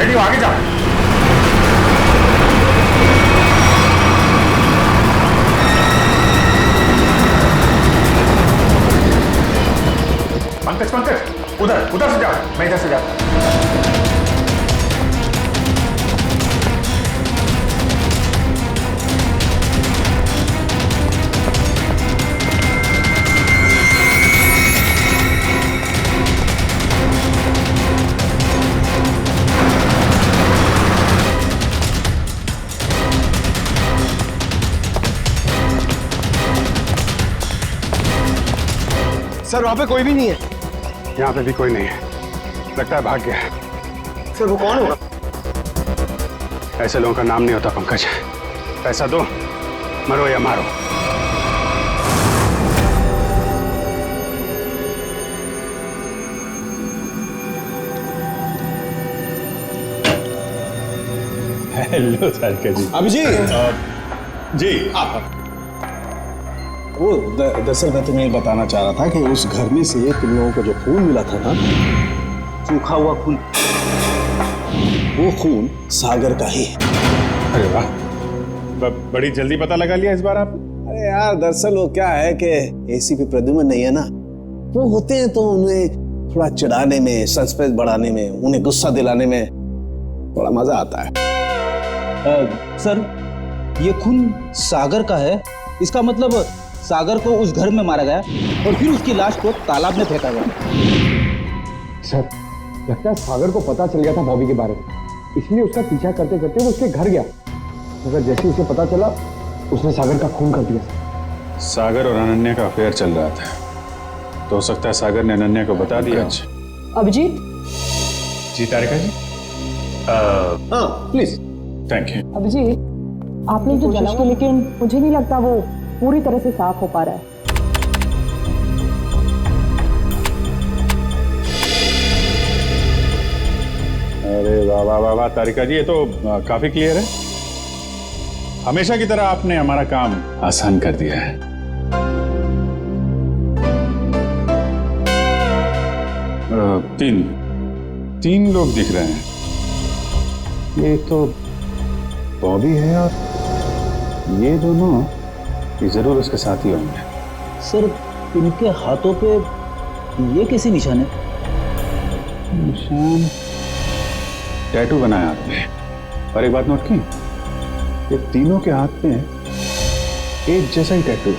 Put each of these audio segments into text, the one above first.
Ready हो, आगे जा। पंकज पंकज, उधर उधर से जाओ, मैं इधर से जाता। सर वहां पे कोई भी नहीं है। यहाँ पे भी कोई नहीं है, लगता है भाग गया है। सर वो कौन होगा? ऐसे लोगों का नाम नहीं होता पंकज। पैसा दो, मरो या मारो। हेलो सारिका जी। अभिजीत जी आप वो दरअसल मैं तुम्हें बताना चाह रहा था कि उस घर में से तुम लोगों को जो खून मिला था ना, सूखा हुआ खून, वो खून सागर का ही। अरे वाह, बड़ी जल्दी पता लगा लिया इस बार आप। अरे यार दरअसल वो क्या है कि एसीपी प्रद्युम्न नहीं है ना, वो होते हैं तो उन्हें थोड़ा चिढ़ाने में, सस्पेंस बढ़ाने में, उन्हें गुस्सा दिलाने में थोड़ा मजा आता है। सर ये खून सागर का है, इसका मतलब सागर को उस घर में मारा गया और फिर उसकी लाश को तालाब में फेंका गया। सर लगता है सागर को पता चल गया था बॉबी के बारे में, इसलिए उसका पीछा करते करते वो उसके घर गया, मगर जैसे उसे पता चला उसने सागर का खून कर दिया। सागर और अनन्या का अफेयर चल रहा था, तो हो सकता है सागर ने अनन्या को बता दिया। अभिजीत जी तारिका जी। हाँ प्लीज। Thank you. अभिजीत आपने जो कोशिश की, लेकिन मुझे नहीं लगता वो पूरी तरह से साफ हो पा रहा है। अरे वाह वाह वाह वाह तारिका जी, ये तो काफी क्लियर है। हमेशा की तरह आपने हमारा काम आसान कर दिया है। तीन लोग दिख रहे हैं। ये तो बॉबी है और ये दोनों ये जरूर उसके साथ ही होंगे। सर इनके हाथों पे ये कैसे निशान है? निशान टैटू बनाया आपने। और एक बात नोट की, ये तीनों के हाथ में एक जैसा ही टैटू है।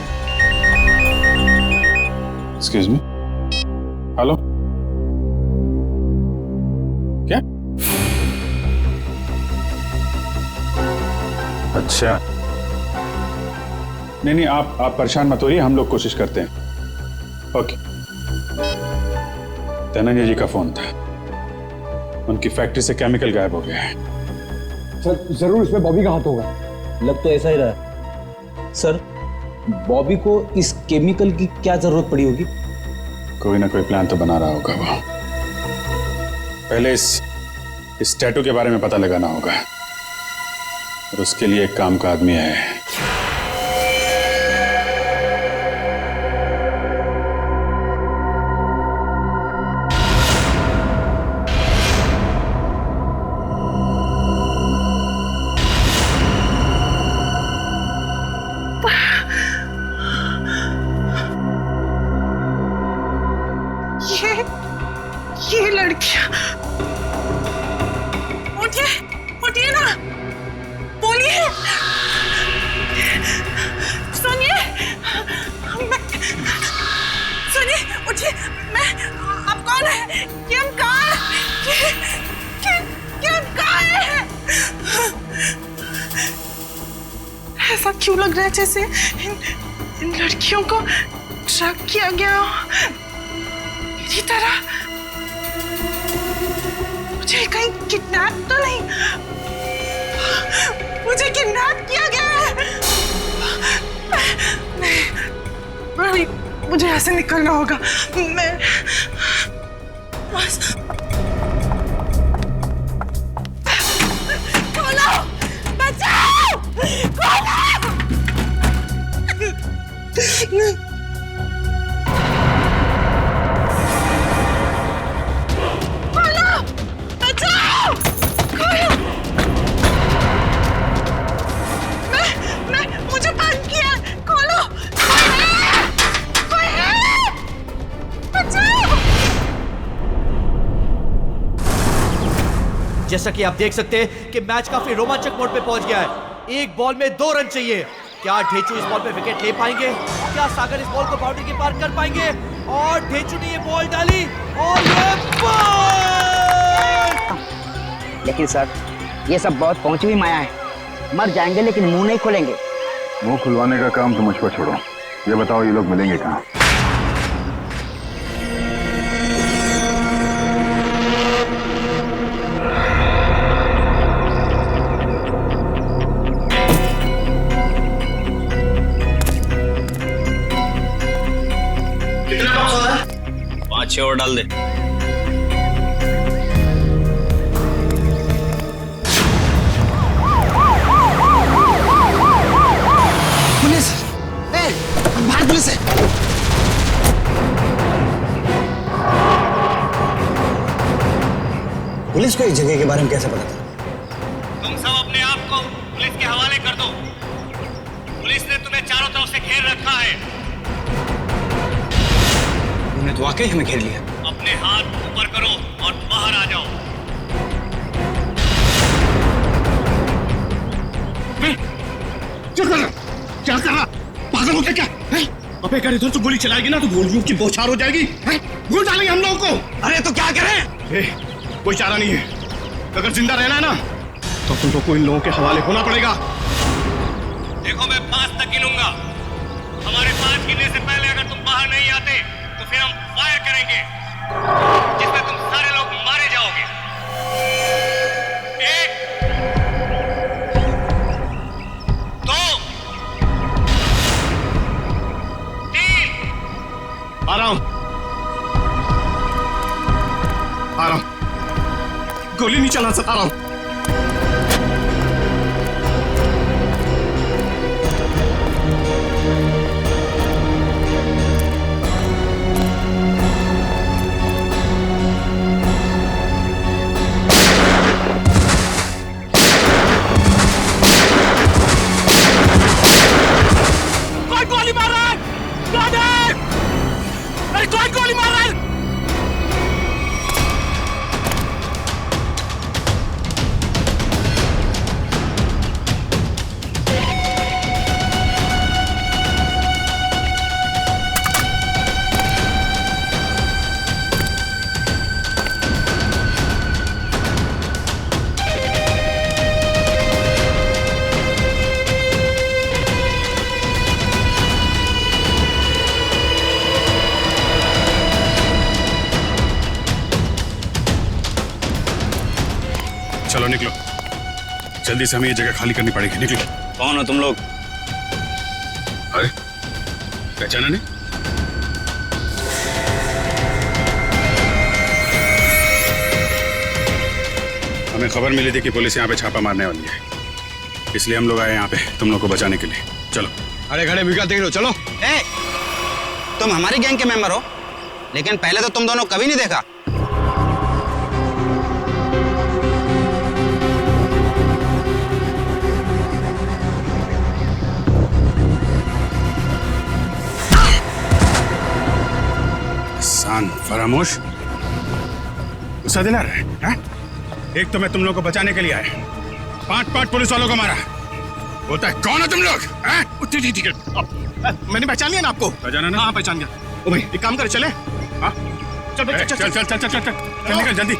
एक्सक्यूज मी, हेलो, क्या? अच्छा नहीं आप परेशान मत होइए, हम लोग कोशिश करते हैं। ओके। धनंजय जी का फोन था, उनकी फैक्ट्री से केमिकल गायब हो गया है। सर जरूर इसमें बॉबी का हाथ होगा। लग तो ऐसा ही रहा है। सर बॉबी को इस केमिकल की क्या जरूरत पड़ी होगी? कोई ना कोई प्लान तो बना रहा होगा वो। पहले इस टैटू के बारे में पता लगाना होगा, और उसके लिए एक काम का आदमी है। ये लड़कियां, उठिए उठिए ना, बोलिए, सुनिए, सुनिए, उठिए, मैं, आप कौन है? किम कहाँ है? किम कहाँ है? ऐसा क्यों लग रहा है जैसे इन लड़कियों को ट्रैक किया गया हो मेरी तरह? मुझे कहीं किडनैप तो नहीं? मुझे किडनैप किया गया है? नहीं, मुझे यहाँ से निकलना होगा। मैं बस खोलो, बचाओ, खोलो। खोलो, बचाओ, जैसा कि आप देख सकते हैं कि मैच काफी रोमांचक मोड पे पहुंच गया है। एक बॉल में 2 रन चाहिए। क्या ढेचू इस बॉल पे विकेट ले पाएंगे? क्या सागर इस बॉल को बाउंड्री के पार कर पाएंगे? और ढेचू ने ये बॉल डाली और ये बॉल! लेकिन सर, ये सब बहुत पहुंची हुई माया है। मर जाएंगे लेकिन मुंह नहीं खोलेंगे। मुंह खुलवाने का काम तो मुझ पर छोड़ो। ये बताओ, ये लोग मिलेंगे कहाँ? कितना बॉक्स हो रहा है? 5-6 और डाल दे। पुलिस! भारत पुलिस है। पुलिस को इस जगह के बारे में कैसे पता था? तुम सब अपने आप को पुलिस के हवाले कर दो। पुलिस ने तुम्हें चारों तरफ से घेर रखा है। उन्होंने तो वाकई हमें घेर लिया। अपने हाथ ऊपर करो और बाहर आ जाओ। क्या कर रहा? पागल हो गया क्या? अबे अगर इधर से गोली चलाएगी ना तो गोलियों की बौछार हो जाएगी। भूल डालेंगे हम लोगों को। अरे तो क्या करें? कोई चारा नहीं है। अगर जिंदा रहना है ना तो तुमको को इन लोगों के हवाले होना पड़ेगा। देखो, मैं 5 तक गिनूंगा। हमारे 5 गिनने से पहले अगर तुम बाहर नहीं आते तो फिर हम फायर करेंगे, जिसमें तुम सारे लोग मारे जाओगे। 1 2 3। आ रहा हूं, आ रहा हूं। गोली नहीं चला सकता। आ रहा हूं। कोई गोली मार रहा है! अरे कोई गोली मार रहा है! चलो निकलो, जल्दी से हमें ये जगह खाली करनी पड़ेगी। निकलो। कौन हो तुम लोग? अरे पहचाना नहीं? हमें खबर मिली थी कि पुलिस यहाँ पे छापा मारने वाली है, इसलिए हम लोग आए यहाँ पे तुम लोग को बचाने के लिए। चलो। अरे खड़े मिल देख लो। चलो। तुम हमारी गैंग के मेंबर हो, लेकिन पहले तो तुम दोनों कभी नहीं देखा। फरामोश, गुस्सा दिला रहे हैं? एक तो मैं तुम लोग को बचाने के लिए आया, 5 पुलिस वालों को मारा। बोलता है कौन हो तुम लोग? ठीक है, मैंने पहचान लिया ना आपको। पहचाना ना? हाँ पहचान गया। ओ भाई एक काम कर, चले। हाँ चल चल चल चल चल चल चल निकल जल्दी।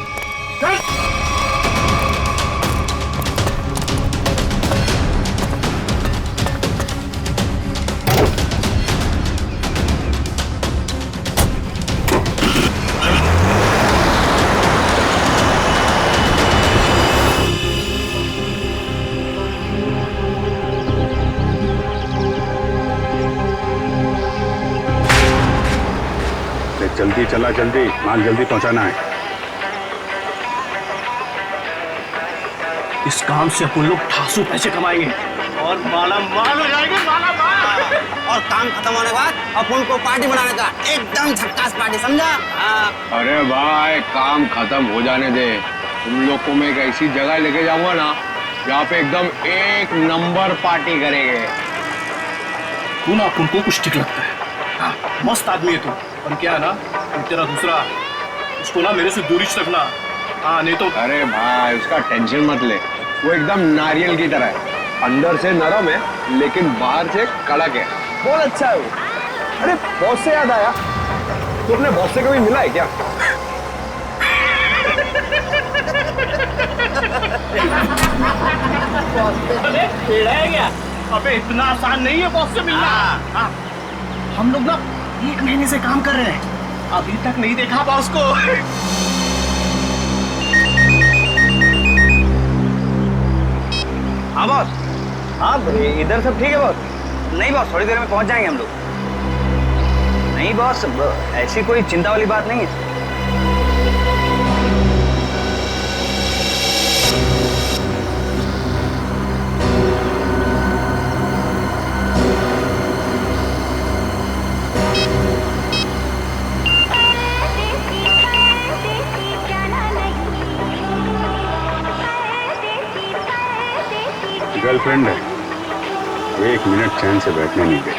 जल्दी चला, जल्दी माल जल्दी पहुंचाना है। इस काम से अपन लोग ठासू पैसे कमाएंगे और माला माल हो जाएंगे। माला माल। और काम खत्म होने के बाद अपन को पार्टी बनाने का, एकदम झक्कास पार्टी, समझा? अरे भाई काम खत्म हो जाने दे। तुम लोग को मैं एक ऐसी जगह लेके जाऊंगा ना जहाँ पे एकदम 1 नंबर पार्टी करेंगे। तू ना अपन को कुछ ठीक लगता है। हाँ, मस्त आदमी है तू। पर क्या है ना, तेरा दूसरा उसको ना मेरे से दूरी रखना। हाँ नहीं तो। अरे भाई उसका टेंशन मत ले, वो एकदम नारियल की तरह है, अंदर से नरम है लेकिन बाहर से कड़क है, बहुत अच्छा है वो। अरे बॉस से याद आया, तू अपने बॉस से कभी मिला है क्या? क्या? अबे इतना आसान नहीं है बॉस से मिलना। हाँ। हम लोग ना 1 महीने से काम कर रहे हैं, अभी तक नहीं देखा बॉस को। हाँ बॉस। हाँ इधर सब ठीक है बॉस? नहीं बॉस, थोड़ी देर में पहुंच जाएंगे हम लोग। नहीं बॉस, ऐसी कोई चिंता वाली बात नहीं है। गर्लफ्रेंड है, 1 मिनट चैन से बैठने नहीं दे।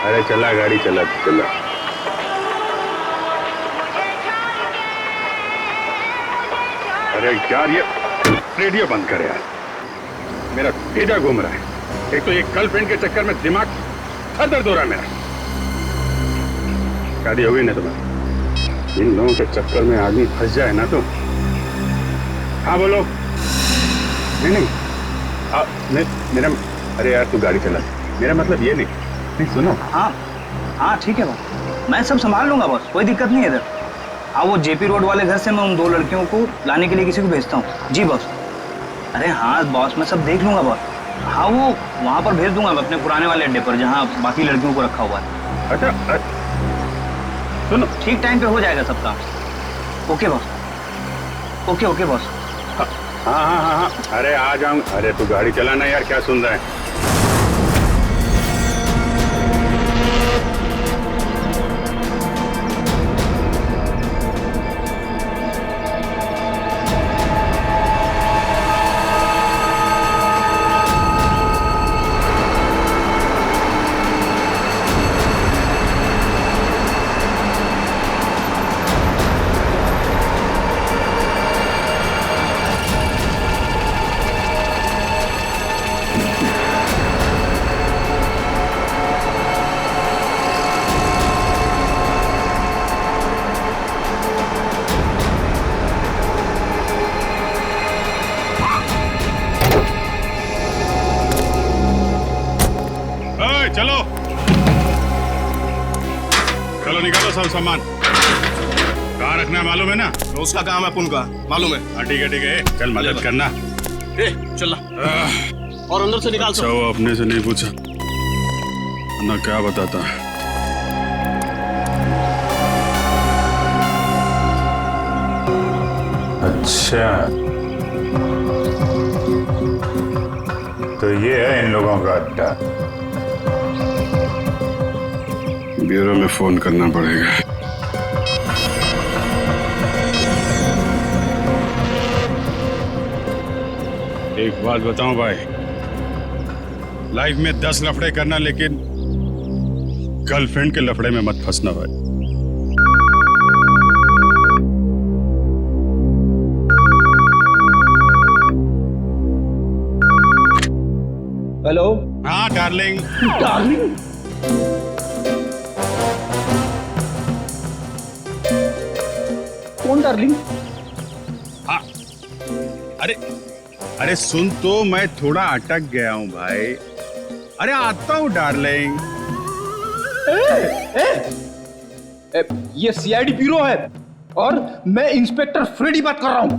अरे चला गाड़ी, चला। अरे यार ये रेडियो बंद कर यार, मेरा भेजा घूम रहा है। एक तो ये गर्लफ्रेंड के चक्कर में दिमाग सर दर्द हो रहा है मेरा। शादी हो गई ना तुम्हारी, इन लोगों के चक्कर में आदमी फंस जाए ना तो। हाँ बोलो। नहीं मेरा, अरे यार तू गाड़ी चला, मेरा मतलब ये नहीं सुनो। हाँ ठीक है बॉस, मैं सब संभाल लूंगा बॉस, कोई दिक्कत नहीं है इधर। हाँ वो जेपी रोड वाले घर से मैं उन 2 लड़कियों को लाने के लिए किसी को भेजता हूँ। जी बॉस। अरे हाँ बॉस, मैं सब देख लूंगा बॉस। हाँ वो वहाँ पर भेज दूंगा मैं अपने पुराने वाले अड्डे पर जहाँ बाकी लड़कियों को रखा हुआ है। अच्छा सुनो, ठीक टाइम पे हो जाएगा सब काम। Okay boss. Okay boss. हाँ। अरे आ जाऊँ। अरे तू गाड़ी चलाना यार, क्या सुन रहा है? चलो निकालो सब सामान। कहाँ रखना है मालूम है ना? तो उसका काम है पुन का, मालूम है। हाँ ठीक है, चल मदद करना। चल और अंदर से निकाल। अच्छा वो अपने से नहीं पूछा ना, क्या बताता। अच्छा तो ये है इन लोगों का अड्डा। ब्यूरो में फोन करना पड़ेगा। एक बात बताऊं भाई, लाइफ में 10 लफड़े करना, लेकिन गर्लफ्रेंड के लफड़े में मत फंसना भाई। हेलो। हाँ डार्लिंग। डार्लिंग? कौन डार्लिंग? हाँ अरे सुन तो, मैं थोड़ा अटक गया हूँ भाई। अरे आता हूँ डार्लिंग। ये सीआईडी ब्यूरो है और मैं इंस्पेक्टर फ्रेडी बात कर रहा हूँ।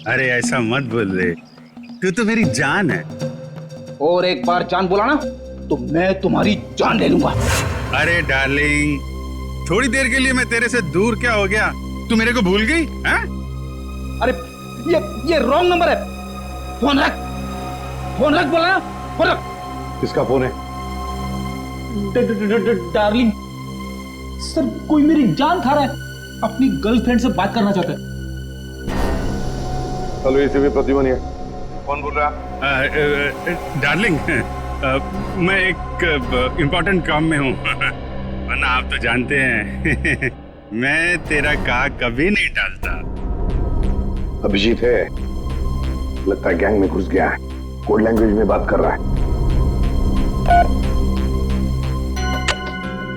अरे ऐसा मत बोल रे, तू तो मेरी जान है। और एक बार जान बोला ना तो मैं तुम्हारी जान ले लूंगा। अरे डार्लिंग, थोड़ी देर के लिए मैं तेरे से दूर क्या हो गया? तू मेरे को भूल गई? हैं? अरे ये रॉन्ग नंबर है। फोन रख बोला ना, फोन रख। किसका फोन है? डार्लिंग सर, कोई मेरी जान खा रहा है, अपनी गर्लफ्रेंड से बात करना चाहता है। हेलो एसीपी प्रतिभा है, कौन बोल रहा है? डार्लिंग, मैं एक इम्पोर्टेंट काम में हूँ। वरना आप तो जानते हैं मैं तेरा का कभी नहीं टालता। अभिजीत है, लगता है गैंग में घुस गया है, कोड लैंग्वेज में बात कर रहा है।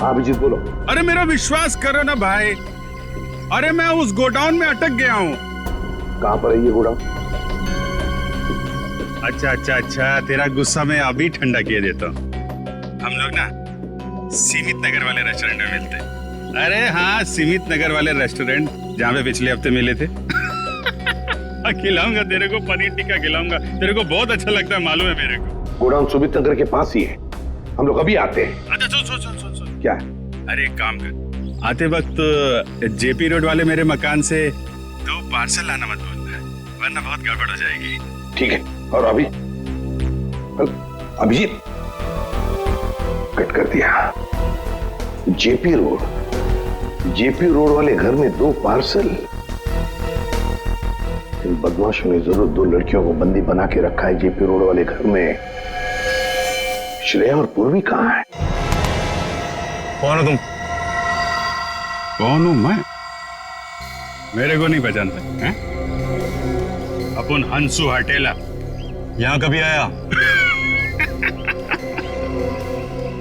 हाँ अभिजीत बोलो। अरे मेरा विश्वास करो ना भाई, अरे मैं उस गोडाउन में अटक गया हूँ। कहाँ पर है ये गोडाउन? अच्छा, तेरा गुस्सा मैं अभी ठंडा किए देता हूँ। हम लोग ना सीमित नगर वाले रेस्टोरेंट में मिलते हैं। अरे हाँ, सीमित नगर वाले रेस्टोरेंट जहाँ पे पिछले हफ्ते मिले थे। खिलाऊंगा तेरे को, पनीर टिक्का खिलाऊंगा, तेरे को बहुत अच्छा लगता है, मालूम है मेरे को। गोडाउन सुमित नगर के पास ही है, हम लोग अभी आते हैं। अच्छा सुन। क्या? अरे एक काम कर, आते वक्त जेपी रोड वाले मेरे मकान से 2 पार्सल लाना मत भूलना, वरना बहुत गड़बड़ हो जाएगी। ठीक है। और अभी अभिजीत कट कर दिया। जेपी रोड वाले घर में 2 पार्सल। इन बदमाशों ने जरूर 2 लड़कियों को बंदी बना के रखा है जेपी रोड वाले घर में। श्रेया और पूर्वी कहाँ है? कौन हो तुम? कौन हूं मैं? मेरे को नहीं पहचानते हैं? अपन हंसू हटेला। यहां कभी आया?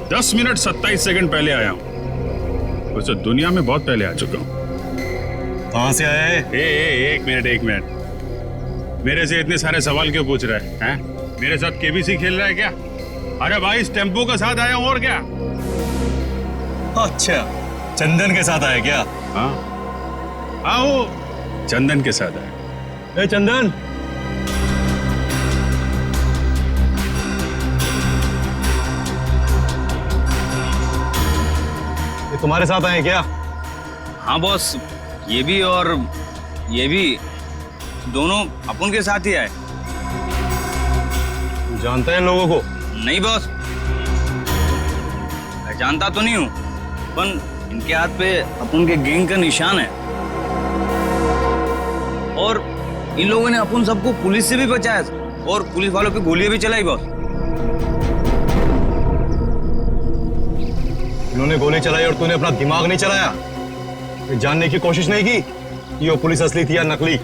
10 मिनट 27 सेकंड पहले आया हूं। वैसे दुनिया में बहुत पहले आ चुका हूं। कहां से आया है? एक मिनट। मेरे से इतने सारे सवाल क्यों पूछ रहा है? मेरे साथ केबीसी खेल रहा है क्या? अरे भाई, इस टेम्पो के साथ आया हूं, और क्या? अच्छा, चंदन के साथ आया क्या? हाँ, वो चंदन के साथ आया। चंदन, ये तुम्हारे साथ आए क्या? हाँ बॉस, ये भी और ये भी, दोनों अपन के साथ ही आए। जानते हैं लोगों को? नहीं बॉस, मैं जानता तो नहीं हूँ, पर इनके हाथ पे अपन के गैंग का निशान है। और इन लोगों ने अपन सबको पुलिस से भी बचाया और पुलिस वालों पे गोलियां भी चलाई बॉस। इन्होंने गोली चलाई और तूने अपना दिमाग नहीं चलाया? ये जानने की कोशिश नहीं की कि वो पुलिस असली थी या नकली?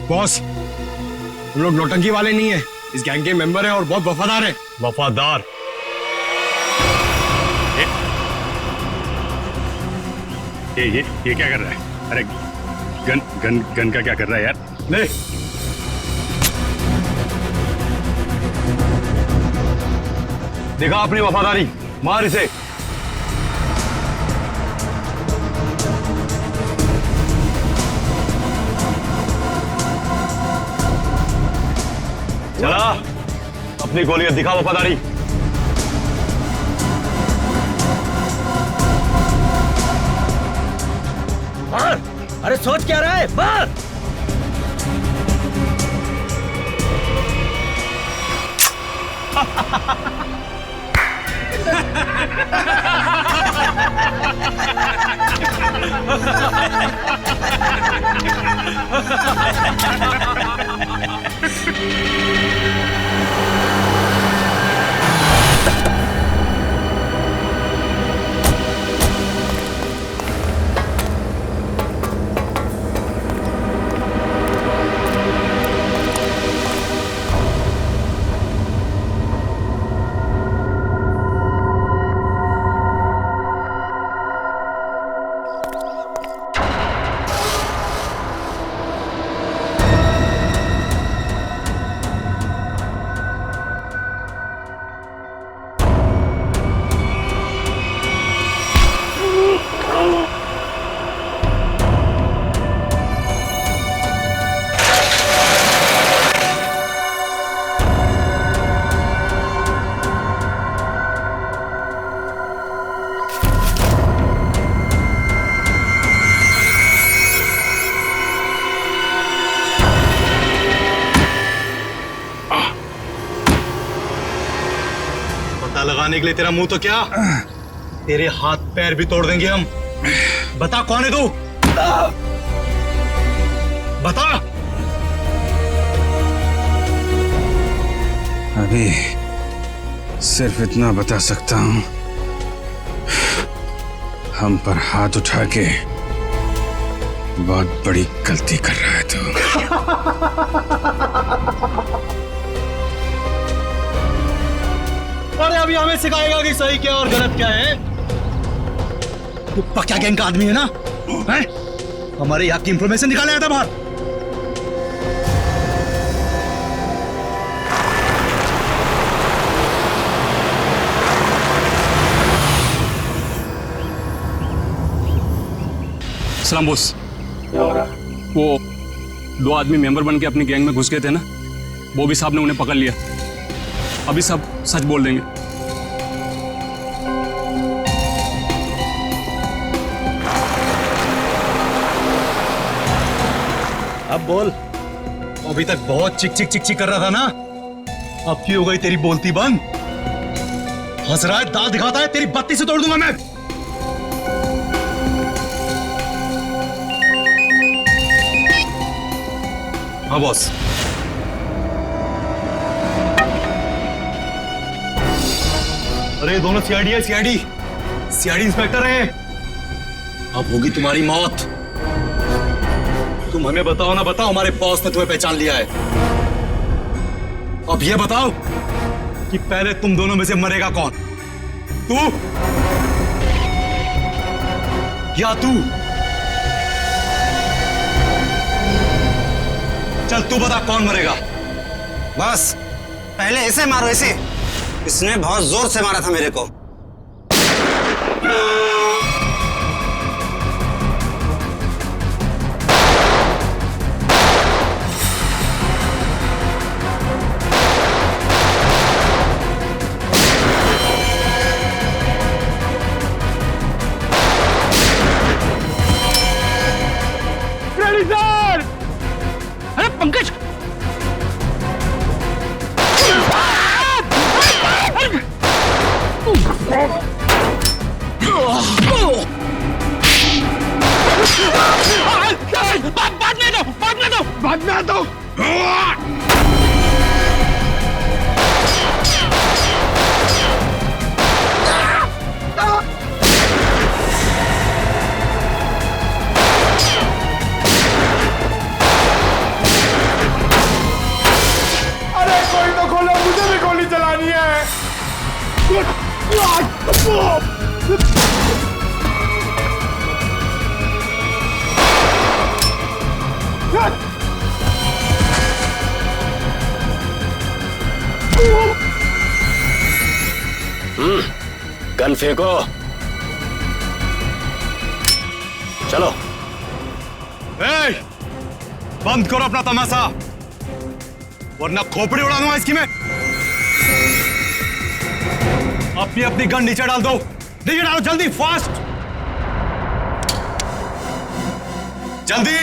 बॉस, हम लोग नौटंकी वाले नहीं है, इस गैंग के मेंबर हैं और बहुत वफादार हैं। वफादार? ये क्या कर रहा है? अरे गन का क्या कर रहा है यार? ले, देखा अपनी वफादारी, मार इसे। चला, अपनी गोलियां दिखा वफादारी। मार! अरे सोच क्या रहा है? मार! लगाने के लिए तेरा मुंह तो क्या, तेरे हाथ पैर भी तोड़ देंगे हम। बता कौन है तू? बता। अभी सिर्फ इतना बता सकता हूं हम पर हाथ उठा के बहुत बड़ी गलती कर रहा है तू। अरे अभी हमें सिखाएगा कि सही क्या और गलत क्या है। तू पक्का गैंग का आदमी है ना? हैं? हमारे यहाँ की इंफॉर्मेशन निकाले आया था बाहर। सलाम बॉस। वो 2 आदमी मेंबर बन के अपनी गैंग में घुस गए थे ना, बॉबी साहब ने उन्हें पकड़ लिया। अभी सब सच बोल देंगे। अब बोल। अभी तक बहुत चिक चिक चिक चिक कर रहा था ना, अब क्यों हो गई तेरी बोलती बंद? हंस रहा है, दांत दिखाता है, तेरी बत्ती से तोड़ दूंगा मैं। हाँ बॉस। अरे दोनों सीआईडी है, सीआईडी इंस्पेक्टर है। अब होगी तुम्हारी मौत। तुम हमें बताओ ना, बताओ हमारे बॉस ने तुम्हें पहचान लिया है। अब ये बताओ कि पहले तुम दोनों में से मरेगा कौन, तू या तू? चल तू बता कौन मरेगा। बस पहले ऐसे मारो, ऐसे। इसने बहुत जोर से मारा था मेरे को। अरे पंकज, बाद में दो। अरे कोई तो खोलो, मुझे भी गोली चलानी है। गन फेंको। चलो। बंद करो अपना तमाशा, वरना खोपड़ी उड़ा दूंगा इसकी मैं। अपनी अपनी गन नीचे डाल दो, नीचे डालो जल्दी, फास्ट, जल्दी।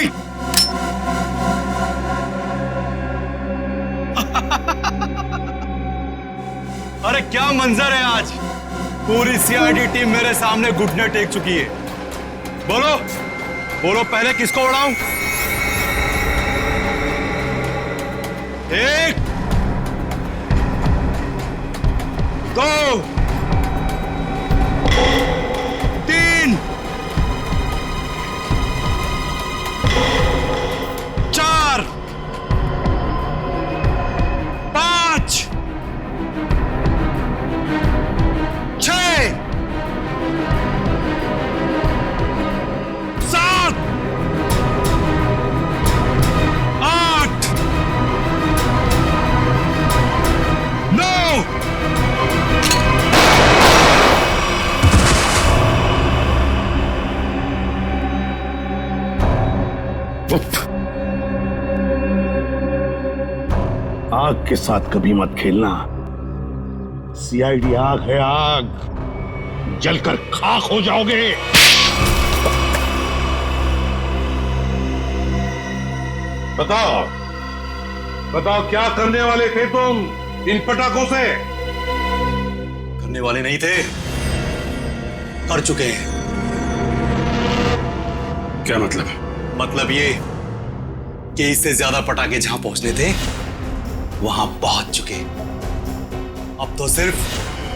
अरे क्या मंजर है आज, पूरी सीआईडी टीम मेरे सामने घुटने टेक चुकी है। बोलो बोलो, पहले किसको उड़ाऊं? 1 2 3 4 5 6 7 8 9 आग के साथ कभी मत खेलना। सीआईडी आग है, आग, जलकर खाक हो जाओगे। बताओ बताओ, क्या करने वाले थे तुम इन पटाखों से? करने वाले नहीं थे, कर चुके हैं। क्या मतलब? मतलब ये कि इससे ज्यादा पटाखे जहां पहुंचने थे वहां पहुंच चुके। अब तो सिर्फ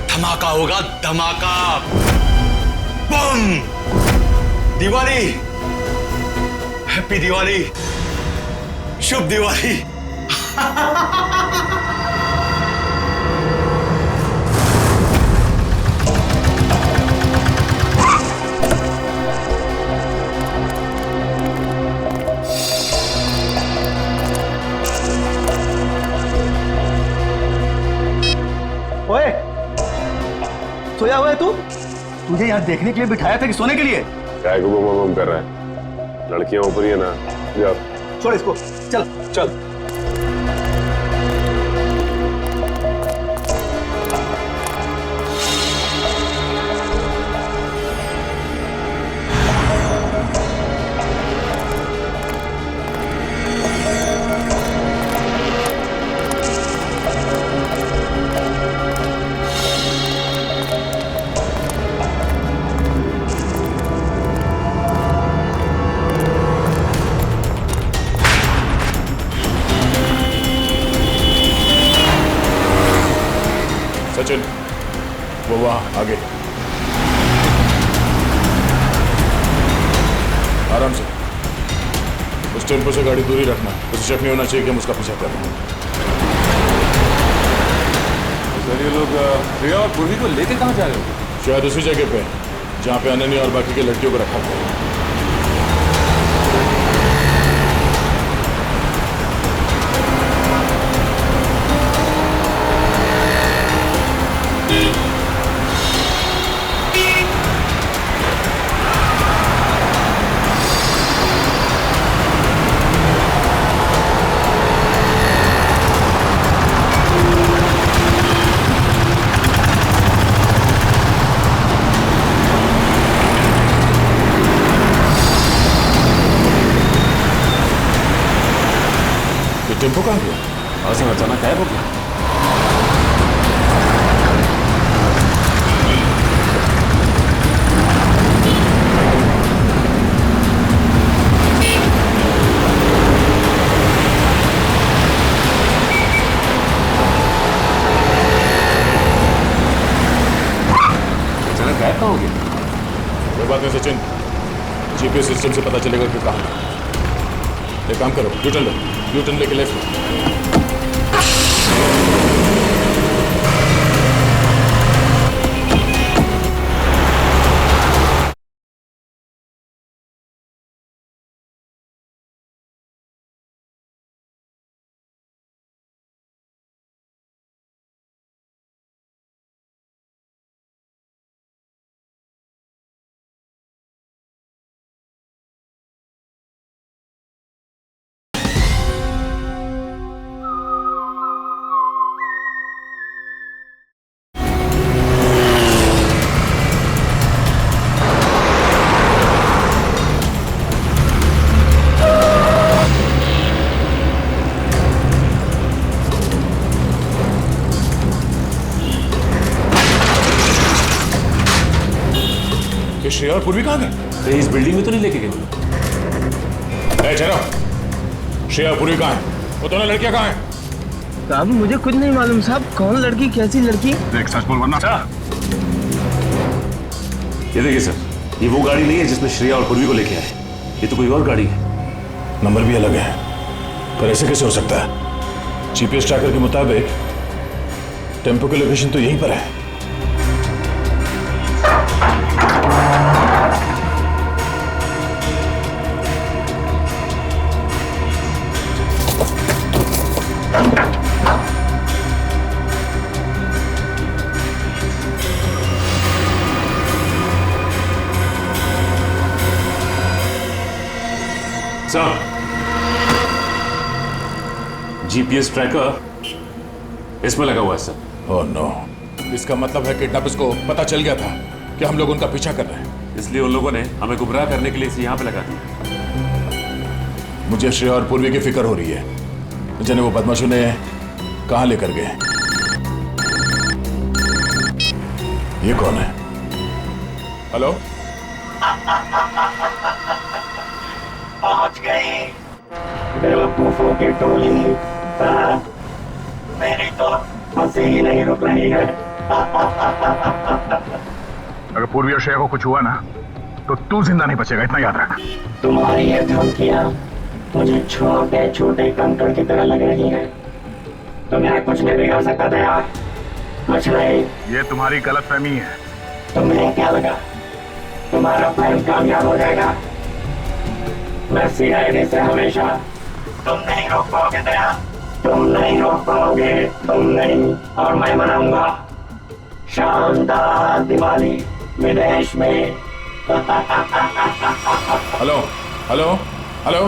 धमाका होगा, धमाका, बम। दिवाली, हैप्पी दिवाली, शुभ दिवाली। ओए, सोया हुआ है तू? तुझे यहाँ देखने के लिए बिठाया था कि सोने के लिए? क्या गुम कर रहा है? लड़कियां ऊपर ही है ना, जाओ। छोड़ इसको, चल चल। सचिन, वो वहां आगे। आराम से। उस टेम्पो से गाड़ी दूरी रखना, उसे शक नहीं होना चाहिए कि हम उसका पीछा कर रहे हैं। सर ये लोग प्रिया और पूर्वी को लेके कहाँ जा रहे हो? शायद उसी जगह पे जहाँ पे अनन्या और बाकी के लड़कियों को रखा था। टेम्पो कहाँ गया? सर अचानक गायब हो गया। अचानक गायब कहाँ हो गया? कोई बात नहीं सचिन, जीपीएस सिस्टम से पता चलेगा कि कहाँ। एक काम करो, यूटर्न लेके लेफ्ट लो। श्रेया और पूर्वी कहाँ गए? इस बिल्डिंग में तो नहीं लेके गए। चलो, श्रेया और पूर्वी कहाँ है? वो दोनों लड़कियां कहाँ हैं? साहब मुझे कुछ नहीं मालूम साहब, कौन लड़की कैसी लड़की? देख सच बोल वरना। ये देखिए सर, ये वो गाड़ी नहीं है जिसमें श्रेया और पूर्वी को लेके आए। ये तो कोई और गाड़ी है। नंबर भी अलग है, पर ऐसे कैसे हो सकता है? जीपीएस ट्रैकर के मुताबिक टेम्पो की लोकेशन तो यहीं पर है। सर, जीपीएस ट्रैकर इसमें लगा हुआ है सर। ओह नो, इसका मतलब है किडनैपर्स को पता चल गया था कि हम लोग उनका पीछा कर रहे हैं, इसलिए उन लोगों ने हमें गुमराह करने के लिए इसे यहाँ पे लगा दिया। मुझे श्रेया और पूर्वी की फिक्र हो रही है, जिन्हें वो बदमाशों ने कहाँ लेकर गए। ये कौन है? हेलो, पहुंच गए बेवकूफों की टोली। मेरी तो हंसी ही नहीं रुक रही है। अगर पूर्वी और श्रेया को कुछ हुआ ना तो तू जिंदा नहीं बचेगा, इतना याद रख। तुम्हारी ये धमकियां मुझे छोटे छोटे कंकड़ की तरह लग रही हैं। तुम्हें कुछ नहीं बिगाड़ सकता दया, कुछ नहीं। ये तुम्हारी गलतफहमी है। तुम्हें क्या लगा तुम्हारा प्लान कामयाब हो जाएगा? मैं सीआईडी से हमेशा तुम नहीं रोक पाओगे दया, तुम नहीं रोक पाओगे, तुम नहीं। और मैं मनाऊंगा शानदार दिवाली विदेश में। Hello hello hello,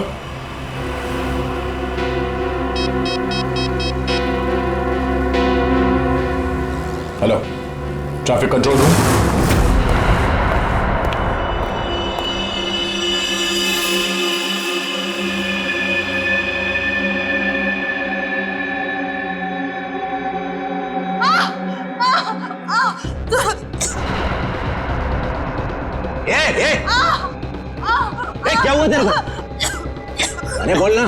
hello, traffic control room. क्या हुआ तेरे को? अरे बोलना।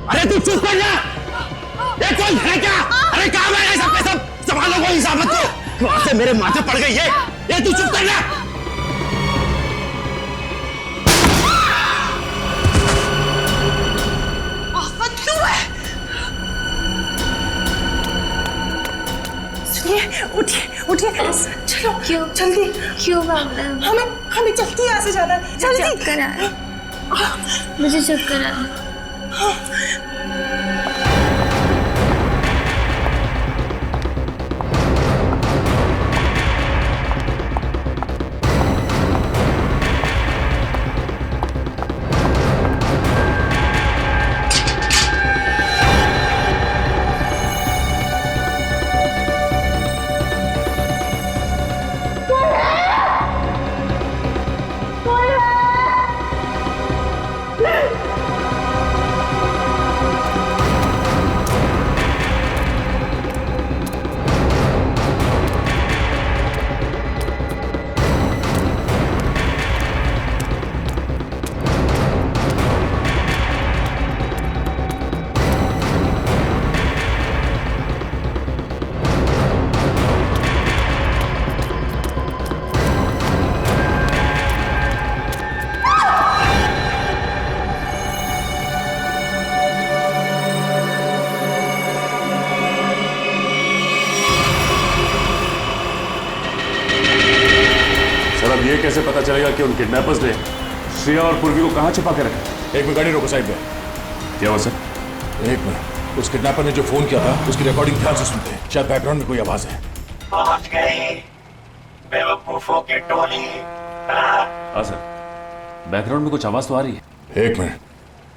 अरे तू चुप कर जा। ये कौन है क्या? अरे काम है सब के सब संभालो को हिसाब को। वहां से मेरे माथे पड़ गई ये तू चुप कर जा। उठिए उठिए, चलो। क्यों? जल्दी। क्यों मैम? हमें जल्दी यहाँ से जाना है, जल्दी। चक्कर आ रहा, मुझे चक्कर आ रहा। अब ये कैसे पता चलेगा कि उन किडनैपर्स ने श्रेया और पूर्वी को कहाँ छिपा के रखा? एक मिनट गाड़ी रोको साइड पे। क्या हुआ सर? एक मिनट, उस किडनैपर ने जो फोन किया था उसकी रिकॉर्डिंग ध्यान से सुनते हैं, शायद बैकग्राउंड में कोई आवाज है। पहुंच गई बेवकूफों की टोली। हाँ सर, बैकग्राउंड में कुछ आवाज तो आ रही है। एक मिनट,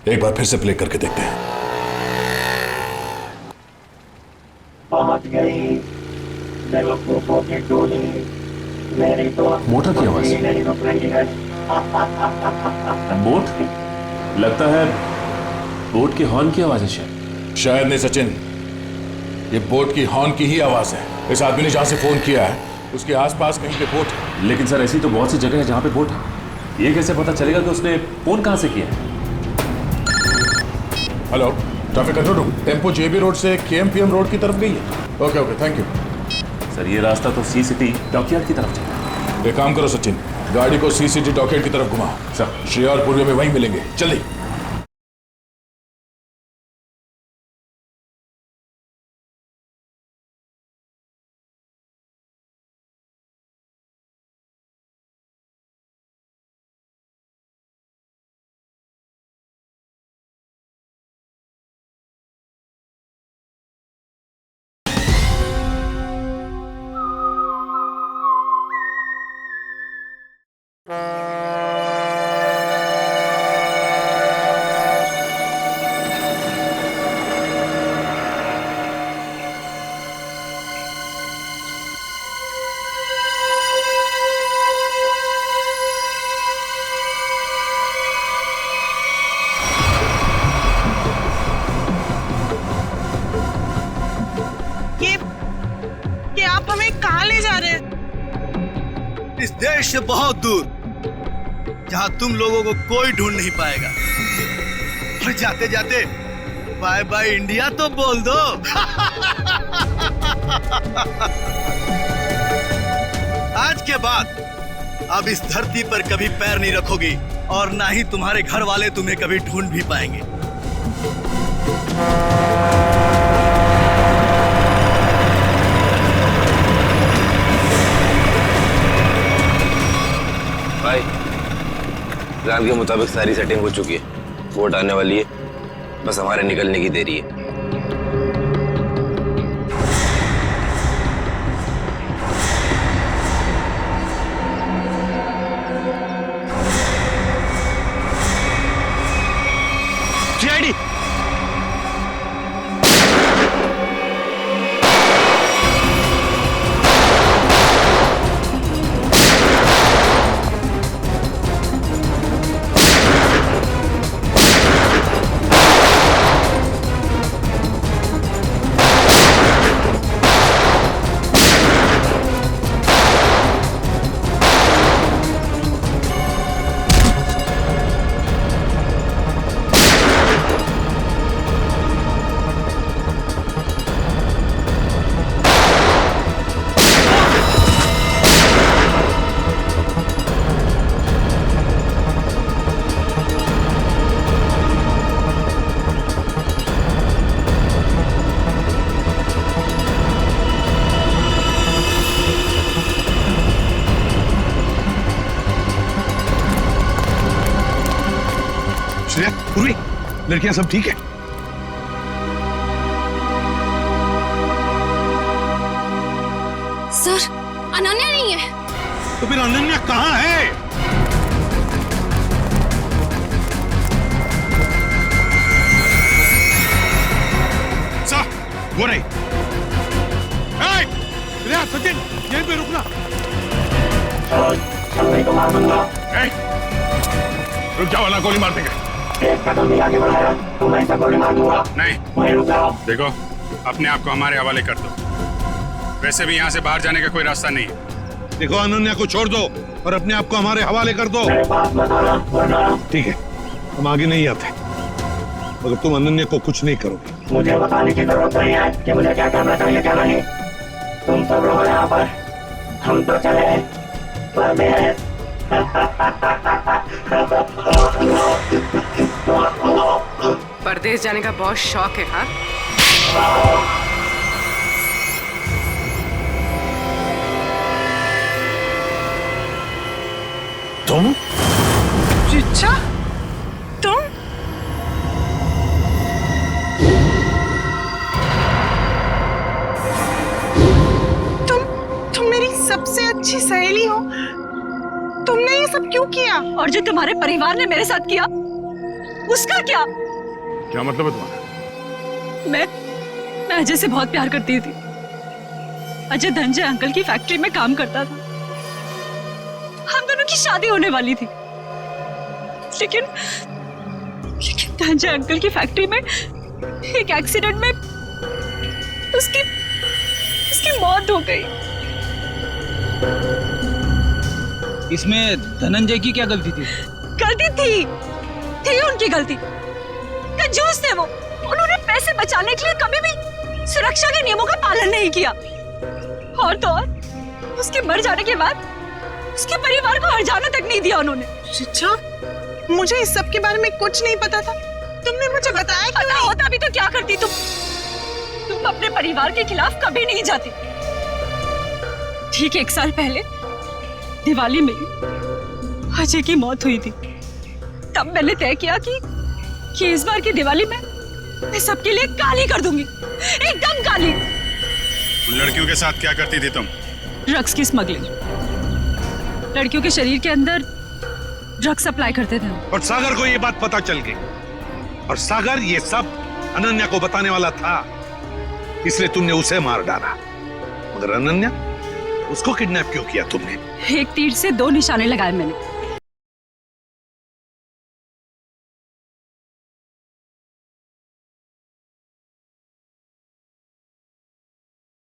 एक बार फिर से प्ले करके देखते हैं। पहुंच गई बेवकूफों की टोली, मेरी तो मोटर की आवाज नहीं रुक रही है। बोट? लगता है बोट के हॉर्न की आवाज है। शायद नहीं सचिन, ये बोट की हॉर्न की ही आवाज है। इस आदमी ने जहां से फोन किया है उसके आसपास कहीं पे बोट है। लेकिन सर ऐसी तो बहुत सी जगह है जहां पे बोट है। ये कैसे पता चलेगा कि उसने फोन कहां से किया है? Hello, traffic control room. Tempo JB road से केएमपीएम रोड की तरफ गई है। Okay okay, thank you sir. ये रास्ता तो सी सिटी डॉकयार्ड की तरफ जाएगा। एक काम करो सचिन, गाड़ी को सी सिटी डॉकयार्ड की तरफ घुमाओ। सर, श्रेया और पूर्वी में वहीं मिलेंगे, जल्दी। आप हमें कहाँ ले जा रहे हैं? इस देश से बहुत दूर, जहां तुम लोगों को कोई ढूंढ नहीं पाएगा। और जाते जाते बाय बाय इंडिया तो बोल दो। आज के बाद अब इस धरती पर कभी पैर नहीं रखोगी और ना ही तुम्हारे घर वाले तुम्हें कभी ढूंढ भी पाएंगे। भाई प्लान के मुताबिक सारी सेटिंग हो चुकी है, वोट आने वाली है, बस हमारे निकलने की देरी है। सीआईडी श्रेया, पूर्वी, लड़कियां सब ठीक है? सर, अनन्या नहीं है। तो फिर अनन्या कहाँ है? सर, वो नहीं। श्रेया, सचिन, यहीं पे रुकना। रुक जाओ, वरना गोली मार देंगे। एक कदम भी आगे बढ़ाया तो मैं इसे गोली मार दूंगा। नहीं, वहीं रुक जाओ। देखो, अपने आप को हमारे हवाले कर दो। वैसे भी यहाँ से बाहर जाने का कोई रास्ता नहीं है। देखो, अनन्या को छोड़ दो और अपने आप को हमारे हवाले कर दो। मेरे पास मत आना, वरना ठीक है, हम आगे नहीं आते, मगर तुम अनन्या को कुछ नहीं करोगे। मुझे बताने की जरूरत नहीं है कि मुझे क्या करना चाहिए क्या नहीं। तुम सब लोग यहाँ पर, हम तो चले परदेश। परदेश जाने का बहुत शौक है। हाँ, तुम? चिच्चा, तुम? तुम मेरी सबसे अच्छी सहेली हो। तुमने ये सब क्यों किया? और जो तुम्हारे परिवार ने मेरे साथ किया, उसका क्या? क्या मतलब है तुम्हारा? मैं अजय से बहुत प्यार करती थी। अजय धनंजय अंकल की फैक्ट्री में काम करता था। हम दोनों की शादी होने वाली थी, लेकिन धनंजय अंकल की फैक्ट्री में एक एक्सीडेंट में उसकी मौत हो गई। इसमें धनंजय की क्या गलती थी? गलती थी उनकी गलती। कंजूस थे वो। उन्होंने पैसे बचाने के लिए कभी भी सुरक्षा के नियमों का पालन नहीं किया। और तो और, उसके मर जाने के बाद उसके परिवार को हर्जाना तक नहीं दिया उन्होंने। चिच्चा, मुझे इस सब के बारे में कुछ नहीं पता था। तुमने मुझे बताया क्यों? पता होता भी तो क्या करती तुम अपने परिवार के खिलाफ कभी नहीं जाती। ठीक 1 साल पहले दिवाली में अजय की मौत हुई थी। तब मैंने तय किया कि इस बार की दिवाली में मैं सबके लिए काली कर दूंगी, एकदम काली। उन लड़कियों के साथ क्या करती थी तुम? ड्रग्स की स्मगलिंग। लड़कियों के शरीर के अंदर ड्रग्स सप्लाई करते थे। और सागर को ये बात पता चल गई, और सागर ये सब अनन्या को बताने वाला था, इसलिए तुमने उसे मार डाला। मगर अनन्या, उसको किडनैप क्यों किया तुमने? एक तीर से 2 निशाने लगाए मैंने।